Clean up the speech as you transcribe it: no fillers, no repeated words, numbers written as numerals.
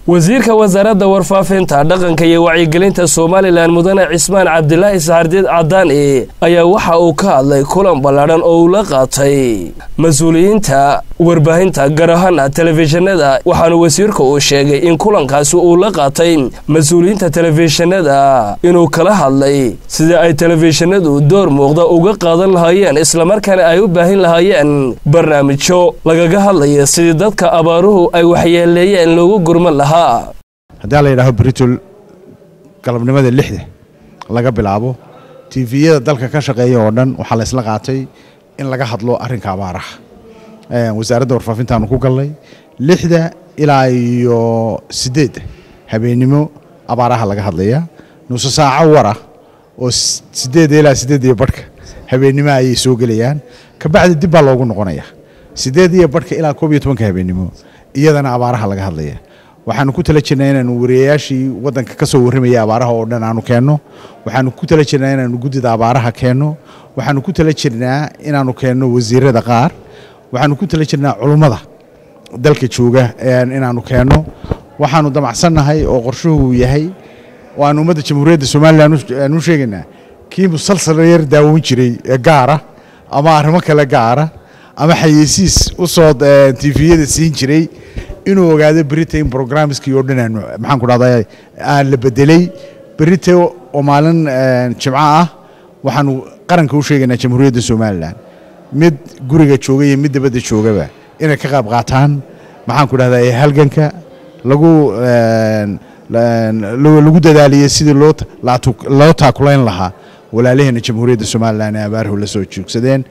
wasiirka wasaaradda warfaafinta dhaqanka iyo wacyigelinta Soomaaliland mudane Cismaan Cabdilaahi Saardiid Cadaani ayaa waxa uu ka hadlay kulan ballaaran oo uu la qaatay mas'uuliyiinta warbaahinta gaar ahaan telefishinada waxaana wasiirku uu sheegay in kulankaas uu la qaatay mas'uuliyiinta telefishinada inuu kala hadlay sida ay telefishinadu door muuqda uga qaadan lahaayeen isla markaana ay u baahin lahaayeen barnaamijyo lagaga hadlayo sidii dadka abaaruhu ay waxyeeleeyeen loogu gurman lahaa haddii la yiraahdo Britul galabnimada 6 laga bilaabo TV-yada dalka ka shaqeeya oo dhan waxa la isla qaatay in laga hadlo arrinka abaaraha wasaaradda warfaafinta aanu ku galnay 6 ilaa iyo 8 habeenimo abaaraha laga hadlaya nus saaco wara oo 8 ilaa 8 iyo barka habeenimo ay soo galayaan ka bacdi dib baa loogu noqonaya 8 iyo barka ilaa 12 habeenimo iyadana abaaraha laga hadlaya waxaanu ku tala jirnaa inaanu wariyaashii wadanka ka soo warramaya abaaraha oo dhan aanu keenno waxaanu ku tala jirnaa inaanu gudida abaaraha keenno waxaanu ku tala jirnaa inaanu keenno wasiirada qaar waxaanu ku tala jirnaa culimada dalka jooga inaanu keenno waxaanu damacsannahay oo qorshuhu yahay waanu ummadda jamhuuriyadda Soomaaliland aanu sheegaynaa kii musalsal yar daawin jiray gaara ama arrimo kale gaara ama xayeysiis u soo TV-yada siin jiray inuu ogaado Britain programskii oo dhan maxaan ku dhahdaa aan la bedelay Britain oo maalin Jimco ah waxaanu qaranka u sheegaynaa jamhuuriyadda Soomaaliland mid guriga jooga iyo mid dibadda joogaba inay ka qayb qaataan maxaan ku dhahdaa halganka lagu dadaaliyo sidii loo taakulayn lahaa walaalaheena jamhuuriyadda Soomaaliland ee abaaruhu la soo joogsadeen